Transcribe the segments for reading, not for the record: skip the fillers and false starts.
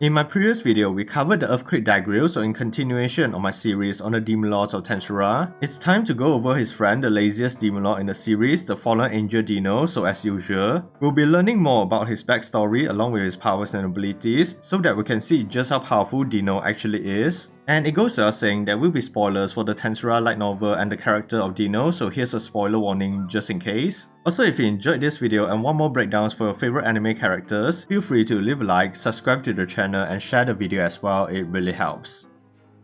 In my previous video, we covered the Earthquake Dagruel, so in continuation of my series on the Demon Lords of Tensura, it's time to go over his friend, the Laziest Demon Lord in the series, the Fallen Angel Dino. So as usual, we'll be learning more about his backstory along with his powers and abilities, so that we can see just how powerful Dino actually is. And it goes without saying there will be spoilers for the Tensura light novel and the character of Dino, so here's a spoiler warning just in case. Also, if you enjoyed this video and want more breakdowns for your favorite anime characters, feel free to leave a like, subscribe to the channel and share the video as well, it really helps.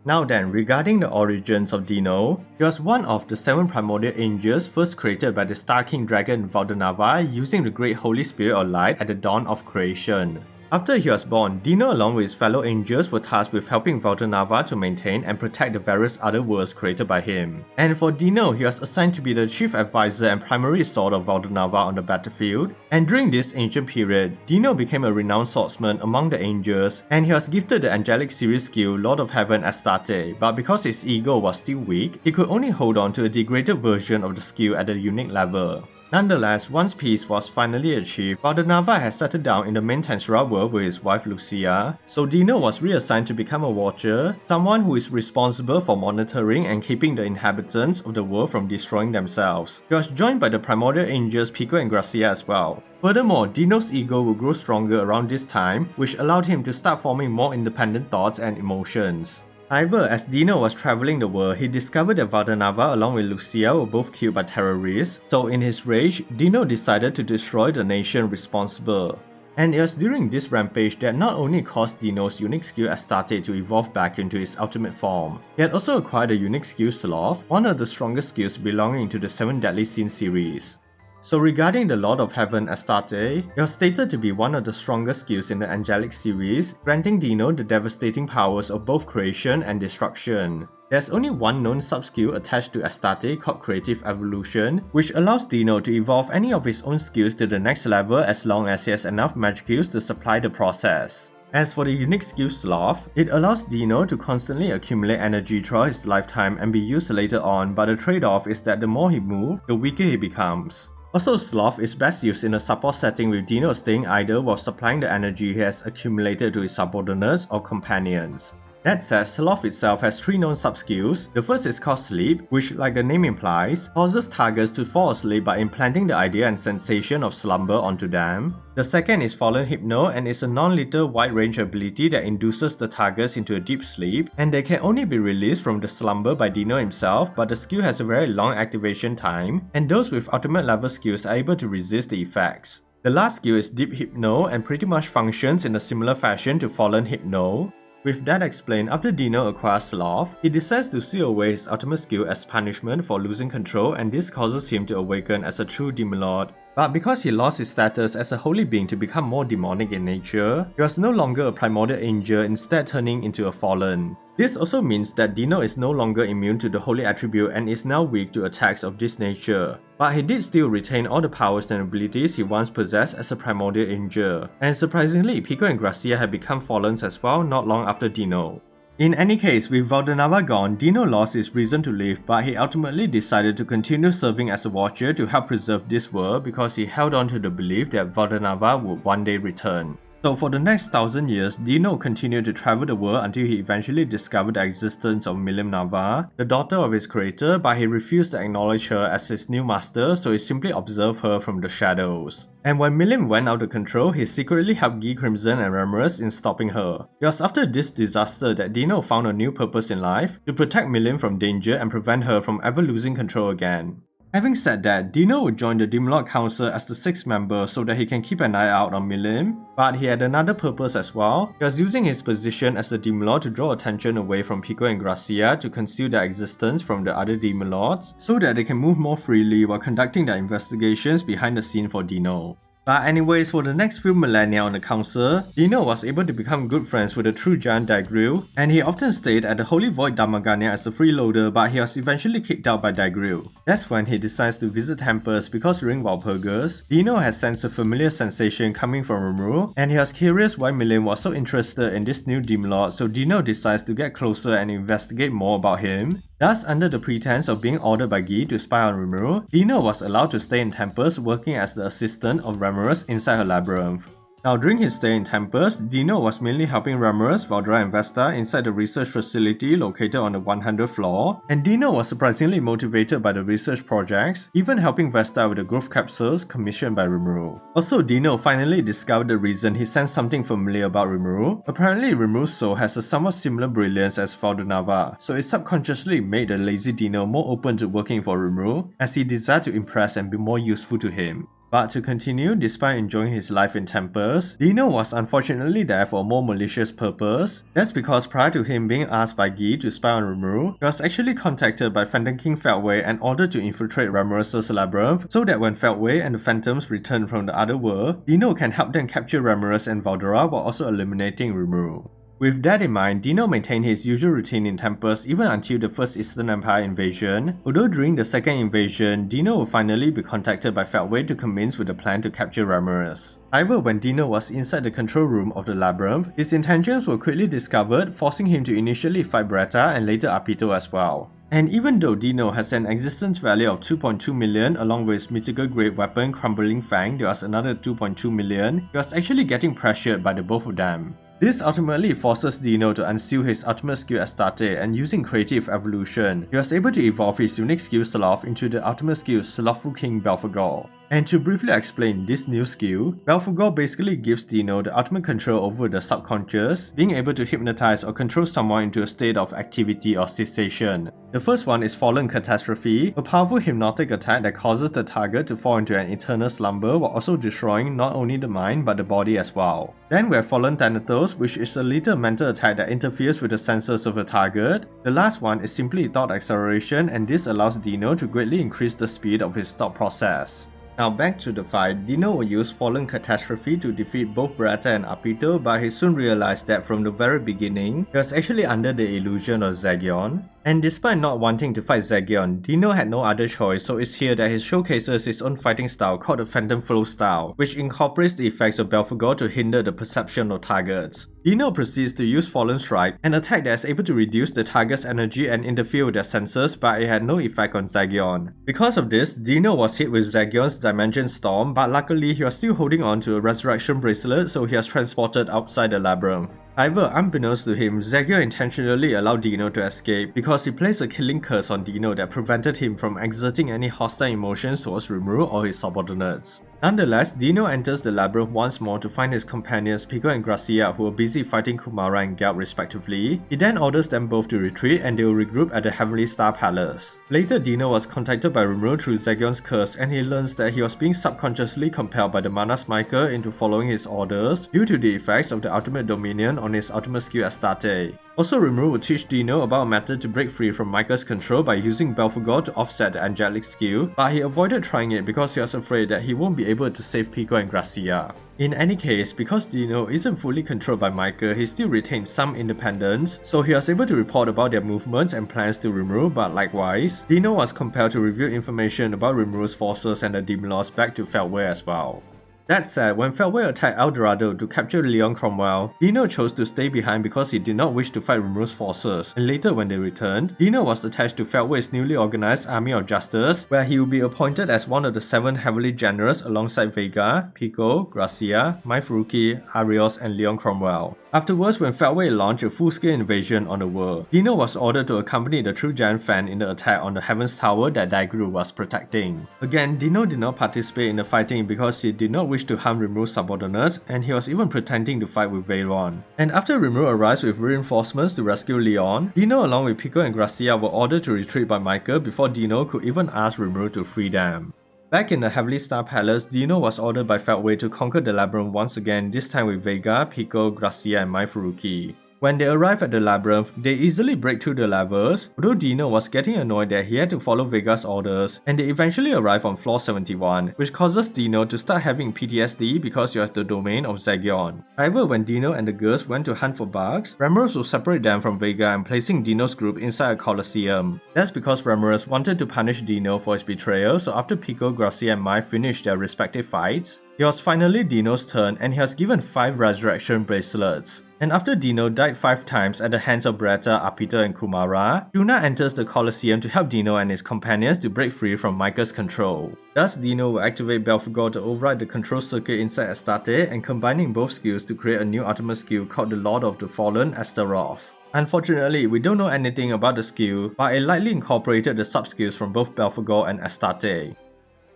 Now then, regarding the origins of Dino, he was one of the 7 primordial angels first created by the Star King Dragon Valentine using the Great Holy Spirit of Light at the dawn of creation. After he was born, Dino along with his fellow angels were tasked with helping Valentine to maintain and protect the various other worlds created by him. And for Dino, he was assigned to be the chief advisor and primary sword of Valentine on the battlefield. And during this ancient period, Dino became a renowned swordsman among the angels, and he was gifted the angelic series skill Lord of Heaven Astarte, but because his ego was still weak, he could only hold on to a degraded version of the skill at a unique level. Nonetheless, once peace was finally achieved, Valentine had settled down in the main Tensura world with his wife Lucia, so Dino was reassigned to become a watcher, someone who is responsible for monitoring and keeping the inhabitants of the world from destroying themselves. He was joined by the primordial angels Pico and Gracia as well. Furthermore, Dino's ego would grow stronger around this time, which allowed him to start forming more independent thoughts and emotions. However, as Dino was traveling the world, he discovered that Valentine along with Lucia were both killed by terrorists, so in his rage, Dino decided to destroy the nation responsible. And it was during this rampage that not only caused Dino's unique skill Astarte to evolve back into its ultimate form, he had also acquired the unique skill Sloth, one of the strongest skills belonging to the 7 Deadly Sins series. So regarding the Lord of Heaven Astarte, it was stated to be one of the strongest skills in the angelic series, granting Dino the devastating powers of both creation and destruction. There's only one known sub-skill attached to Astarte called Creative Evolution, which allows Dino to evolve any of his own skills to the next level as long as he has enough magicals to supply the process. As for the unique skill Sloth, it allows Dino to constantly accumulate energy throughout his lifetime and be used later on, but the trade-off is that the more he moves, the weaker he becomes. Also, Sloth is best used in a support setting with Dino staying idle while supplying the energy he has accumulated to his subordinates or companions. That said, Sloth itself has 3 known sub-skills. The first is called Sleep, which like the name implies, causes targets to fall asleep by implanting the idea and sensation of slumber onto them. The second is Fallen Hypno and is a non-lethal wide-range ability that induces the targets into a deep sleep, and they can only be released from the slumber by Dino himself, but the skill has a very long activation time, and those with ultimate level skills are able to resist the effects. The last skill is Deep Hypno and pretty much functions in a similar fashion to Fallen Hypno. With that explained, after Dino acquires Sloth, he decides to seal away his ultimate skill as punishment for losing control, and this causes him to awaken as a true Demon Lord. But because he lost his status as a holy being to become more demonic in nature, he was no longer a primordial angel, instead turning into a fallen. This also means that Dino is no longer immune to the holy attribute and is now weak to attacks of this nature. But he did still retain all the powers and abilities he once possessed as a primordial angel. And surprisingly, Pico and Gracia had become fallens as well not long after Dino. In any case, with Valentine gone, Dino lost his reason to live, but he ultimately decided to continue serving as a watcher to help preserve this world because he held on to the belief that Valentine would one day return. So for the next 1000 years, Dino continued to travel the world until he eventually discovered the existence of Milim Nava, the daughter of his creator, but he refused to acknowledge her as his new master, so he simply observed her from the shadows. And when Milim went out of control, he secretly helped Guy Crimson and Rumpai in stopping her. It was after this disaster that Dino found a new purpose in life, to protect Milim from danger and prevent her from ever losing control again. Having said that, Dino would join the Demon Lord Council as the 6th member so that he can keep an eye out on Milim, but he had another purpose as well. He was using his position as the Demon Lord to draw attention away from Pico and Gracia to conceal their existence from the other Demon Lords, so that they can move more freely while conducting their investigations behind the scene for Dino. But anyways, for the next few millennia on the council, Dino was able to become good friends with the true giant Dagruel, and he often stayed at the Holy Void Damagania as a freeloader, but he was eventually kicked out by Dagruel. That's when he decides to visit temples because during Walpurgis, Dino has sensed a familiar sensation coming from Rumpai, and he was curious why Milim was so interested in this new Demon Lord, so Dino decides to get closer and investigate more about him. Thus, under the pretense of being ordered by Guy to spy on Rumpai, Dino was allowed to stay in temples working as the assistant of Rumpai inside her labyrinth. Now, during his stay in Tempest, Dino was mainly helping Ramirez, Valdera, and Vesta inside the research facility located on the 100th floor, and Dino was surprisingly motivated by the research projects, even helping Vesta with the growth capsules commissioned by Rimuru. Also, Dino finally discovered the reason he sensed something familiar about Rimuru. Apparently, Rimuru's soul has a somewhat similar brilliance as Valdunava, so it subconsciously made the lazy Dino more open to working for Rimuru, as he desired to impress and be more useful to him. But to continue, despite enjoying his life in Tempest, Dino was unfortunately there for a more malicious purpose. That's because prior to him being asked by Guy to spy on Rimuru, he was actually contacted by Phantom King Feltway and ordered to infiltrate Ramirez's labyrinth, so that when Feltway and the Phantoms return from the other world, Dino can help them capture Ramirez and Valdera while also eliminating Rimuru. With that in mind, Dino maintained his usual routine in Tempest even until the first Eastern Empire invasion, although during the second invasion, Dino would finally be contacted by Feltway to commence with a plan to capture Ramirez. However, when Dino was inside the control room of the labyrinth, his intentions were quickly discovered, forcing him to initially fight Beretta and later Apito as well. And even though Dino has an existence value of 2.2 million along with his mythical great weapon Crumbling Fang that was another 2.2 million, he was actually getting pressured by the both of them. This ultimately forces Dino to unseal his ultimate skill Astarte, and using creative evolution, he was able to evolve his unique skill Sloth into the ultimate skill Slothful King Belphegor. And to briefly explain this new skill, Belphegor basically gives Dino the ultimate control over the subconscious, being able to hypnotize or control someone into a state of activity or cessation. The first one is Fallen Catastrophe, a powerful hypnotic attack that causes the target to fall into an eternal slumber while also destroying not only the mind but the body as well. Then we have Fallen Thanatos, which is a lethal mental attack that interferes with the senses of the target. The last one is simply Thought Acceleration, and this allows Dino to greatly increase the speed of his thought process. Now back to the fight, Dino will use Fallen Catastrophe to defeat both Beretta and Apito, but he soon realized that from the very beginning, he was actually under the illusion of Zagion. And despite not wanting to fight Zagion, Dino had no other choice, so it's here that he showcases his own fighting style called the Phantom Flow style, which incorporates the effects of Belphegor to hinder the perception of targets. Dino proceeds to use Fallen Strike, an attack that is able to reduce the target's energy and interfere with their senses, but it had no effect on Zagion. Because of this, Dino was hit with Zagion's Dimension Storm, but luckily he was still holding on to a Resurrection Bracelet, so he was transported outside the labyrinth. However, unbeknownst to him, Zagion intentionally allowed Dino to escape because he placed a killing curse on Dino that prevented him from exerting any hostile emotions towards Rimuru or his subordinates. Nonetheless, Dino enters the labyrinth once more to find his companions Pico and Gracia, who are busy fighting Kumara and Gelb respectively. He then orders them both to retreat and they will regroup at the Heavenly Star Palace. Later, Dino was contacted by Rimuru through Zagion's curse, and he learns that he was being subconsciously compelled by the Mana Smiker into following his orders due to the effects of the ultimate dominion on his ultimate skill Astarte. Also, Rimuru will teach Dino about a method to break free from Micah's control by using Belphegor to offset the angelic skill, but he avoided trying it because he was afraid that he won't be able to save Pico and Gracia. In any case, because Dino isn't fully controlled by Micah, he still retains some independence, so he was able to report about their movements and plans to Rimuru, but likewise, Dino was compelled to reveal information about Rimuru's forces and the Demon Lords back to Feltway as well. That said, when Feltway attacked El Dorado to capture Leon Cromwell, Dino chose to stay behind because he did not wish to fight Rimuru's forces, and later when they returned, Dino was attached to Feltway's newly organized Army of Justice, where he would be appointed as one of the 7 Heavenly Generals alongside Vega, Pico, Gracia, Mai Furuki, Arios, and Leon Cromwell. Afterwards, when Feltway launched a full-scale invasion on the world, Dino was ordered to accompany the True Giant Fan in the attack on the Heaven's Tower that Dagruel was protecting. Again, Dino did not participate in the fighting because he did not wish to harm Rimuru's subordinates, and he was even pretending to fight with Veyron. And after Rimuru arrives with reinforcements to rescue Leon, Dino along with Pico and Gracia were ordered to retreat by Micah before Dino could even ask Rimuru to free them. Back in the Heavenly Star Palace, Dino was ordered by Feltway to conquer the labyrinth once again, this time with Vega, Pico, Gracia, and Mai Furuki. When they arrive at the labyrinth, they easily break through the levels, although Dino was getting annoyed that he had to follow Vega's orders, and they eventually arrive on floor 71, which causes Dino to start having PTSD because he was the domain of Zagion. However, when Dino and the girls went to hunt for bugs, Ramirez will separate them from Vega and placing Dino's group inside a coliseum. That's because Ramirez wanted to punish Dino for his betrayal, so after Pico, Gracia, and Mai finished their respective fights, it was finally Dino's turn and he was given 5 resurrection bracelets. And after Dino died 5 times at the hands of Beretta, Apita, and Kumara, Yuna enters the Colosseum to help Dino and his companions to break free from Micah's control. Thus, Dino will activate Belphegor to override the control circuit inside Astarte and combining both skills to create a new ultimate skill called the Lord of the Fallen, Astaroth. Unfortunately, we don't know anything about the skill, but it likely incorporated the sub-skills from both Belphegor and Astarte.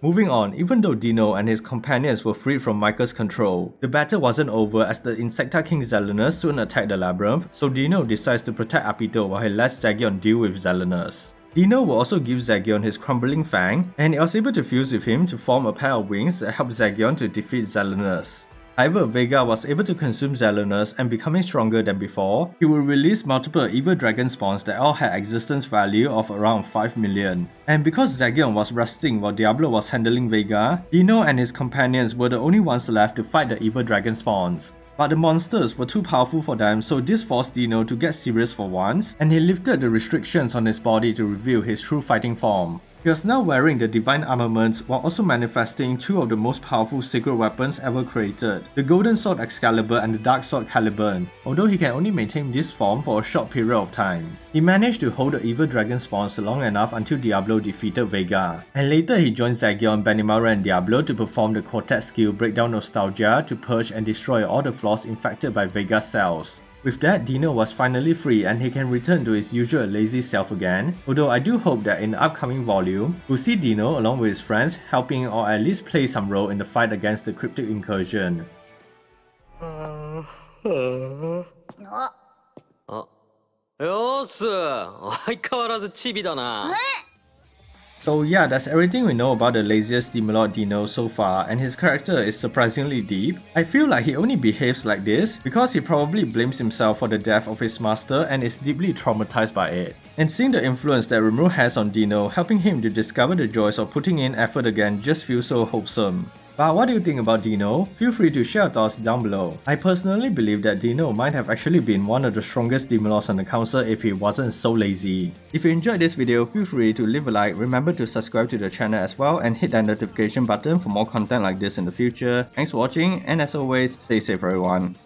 Moving on, even though Dino and his companions were freed from Micah's control, the battle wasn't over as the Insecta King Zelenus soon attacked the Labyrinth, so Dino decides to protect Apito while he lets Zagion deal with Zelenus. Dino will also give Zagion his Crumbling Fang, and he was able to fuse with him to form a pair of wings that help Zagion to defeat Zelenus. However, Vega was able to consume Zelenus and becoming stronger than before, he will release multiple evil dragon spawns that all had existence value of around 5 million. And because Zagion was resting while Diablo was handling Vega, Dino and his companions were the only ones left to fight the evil dragon spawns. But the monsters were too powerful for them, so this forced Dino to get serious for once, and he lifted the restrictions on his body to reveal his true fighting form. He was now wearing the Divine Armaments while also manifesting 2 of the most powerful sacred weapons ever created, the Golden Sword Excalibur and the Dark Sword Caliburn, although he can only maintain this form for a short period of time. He managed to hold the evil dragon spawns long enough until Diablo defeated Vega, and later he joined Zagion, Benimaru and Diablo to perform the Quartet skill Breakdown Nostalgia to purge and destroy all the flaws infected by Vega's cells. With that, Dino was finally free and he can return to his usual lazy self again, although I do hope that in the upcoming volume, we'll see Dino along with his friends helping or at least play some role in the fight against the cryptic incursion. よーす、相変わらずチビだな。So yeah, that's everything we know about the laziest Demon Lord Dino so far, and his character is surprisingly deep. I feel like he only behaves like this because he probably blames himself for the death of his master and is deeply traumatized by it. And seeing the influence that Rimuru has on Dino, helping him to discover the joys of putting in effort again just feels so wholesome. But what do you think about Dino? Feel free to share your thoughts down below. I personally believe that Dino might have actually been one of the strongest Demon Lords on the council if he wasn't so lazy. If you enjoyed this video, feel free to leave a like, remember to subscribe to the channel as well, and hit that notification button for more content like this in the future. Thanks for watching, and as always, stay safe everyone.